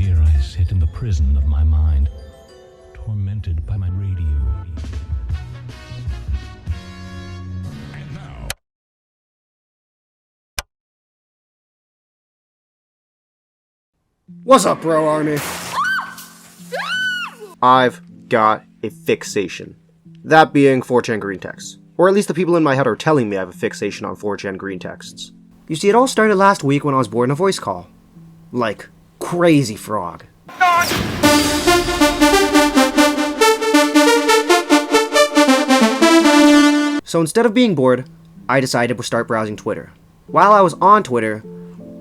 Here I sit in the prison of my mind, tormented by my radio. And now... What's up, bro army? I've got a fixation. That being 4chan Greentext. Or at least the people in my head are telling me I have a fixation on 4chan Greentexts. You see, it all started last week when I was bored in a voice call. Like, crazy frog. So instead of being bored, I decided to start browsing Twitter. While I was on Twitter,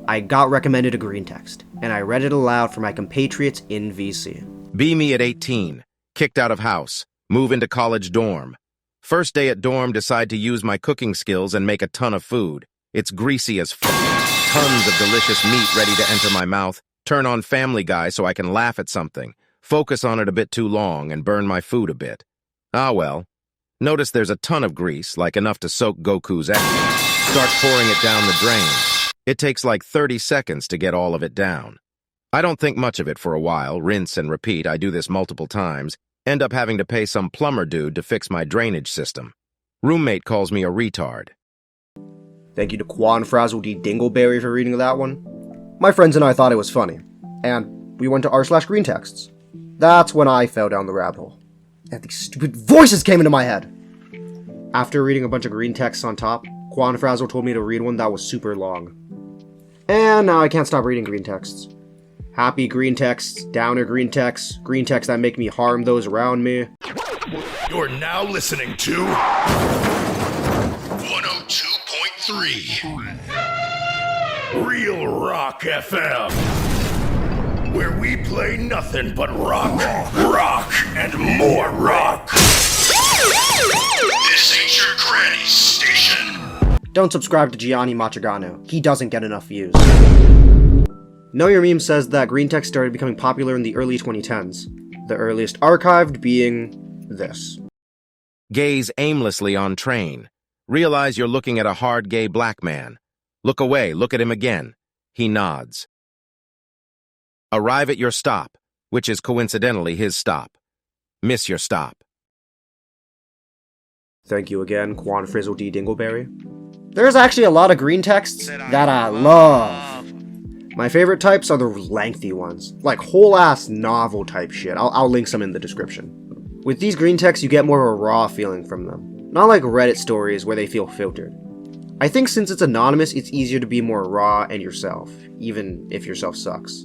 I got recommended a Greentext, and I read it aloud for my compatriots in VC. Be me at 18, kicked out of house, move into college dorm. First day at dorm, decide to use my cooking skills and make a ton of food. It's greasy as fuck. Tons of delicious meat ready to enter my mouth. Turn on Family Guy so I can laugh at something. Focus on it a bit too long and burn my food a bit. Ah well. Notice there's a ton of grease, like enough to soak Goku's ass. Start pouring it down the drain. It takes like 30 seconds to get all of it down. I don't think much of it for a while, rinse and repeat, I do this multiple times, end up having to pay some plumber dude to fix my drainage system. Roommate calls me a retard. Thank you to Frazzle D Dingleberry for reading that one. My friends and I thought it was funny, and we went to r/Greentexts. That's when I fell down the rabbit hole, and these stupid voices came into my head. After reading a bunch of green texts on top, Frazzle told me to read one that was super long. And now I can't stop reading green texts. Happy green texts, downer green texts that make me harm those around me. You're now listening to 102.3 Real Rock FM, where we play nothing but rock, and more rock. This ain't your granny's station. Don't subscribe to Gianni Machigano. He doesn't get enough views. Know Your Meme says that Greentext started becoming popular in the early 2010s, the earliest archived being this. Gaze aimlessly on train. Realize you're looking at a hard gay black man. Look away, look at him again. He nods. Arrive at your stop, which is coincidentally his stop. Miss your stop. Thank you again, Frizzle D Dingleberry. There's actually a lot of green texts that I love. My favorite types are the lengthy ones, like whole-ass novel-type shit. I'll link some in the description. With these green texts, you get more of a raw feeling from them, not like Reddit stories where they feel filtered. I think since it's anonymous, it's easier to be more raw and yourself, even if yourself sucks.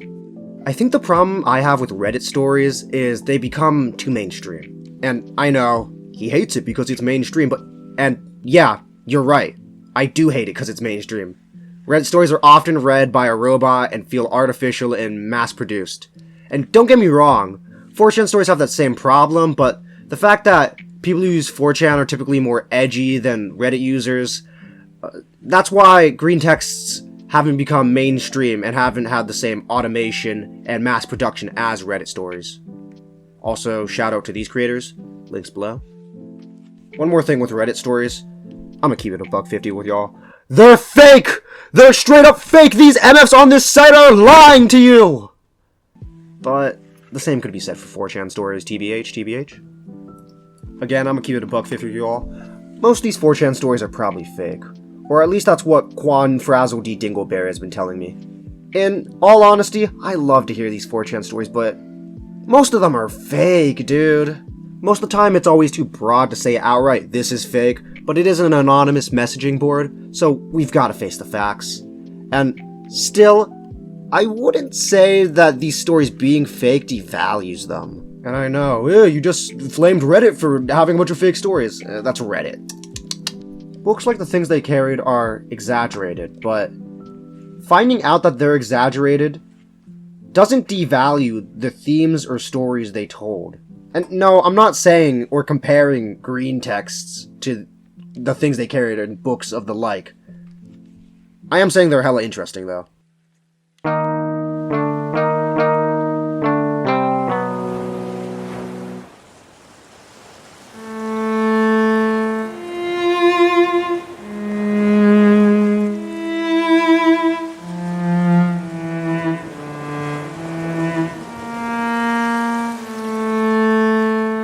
I think the problem I have with Reddit stories is they become too mainstream. And I know, he hates it because it's mainstream, and yeah, you're right. I do hate it because it's mainstream. Reddit stories are often read by a robot and feel artificial and mass-produced. And don't get me wrong, 4chan stories have that same problem, but the fact that people who use 4chan are typically more edgy than Reddit users, that's why green texts haven't become mainstream and haven't had the same automation and mass production as Reddit stories. Also, shout out to these creators, links below. One more thing with Reddit stories, I'm gonna keep it $1.50 with y'all. They're fake! They're straight up fake! These MFs on this site are lying to you! But the same could be said for 4chan stories, TBH. Again, I'm gonna keep it $1.50 with y'all. Most of these 4chan stories are probably fake. Or at least that's what Frazzle D Dingleberry has been telling me. In all honesty, I love to hear these 4chan stories, but most of them are fake, dude. Most of the time, it's always too broad to say outright, this is fake, but it is an anonymous messaging board, so we've got to face the facts. And still, I wouldn't say that these stories being fake devalues them. And I know, you just flamed Reddit for having a bunch of fake stories. That's Reddit. Books like the things they carried are exaggerated, but finding out that they're exaggerated doesn't devalue the themes or stories they told. And no, I'm not saying or comparing green texts to the things they carried in books of the like. I am saying they're hella interesting, though.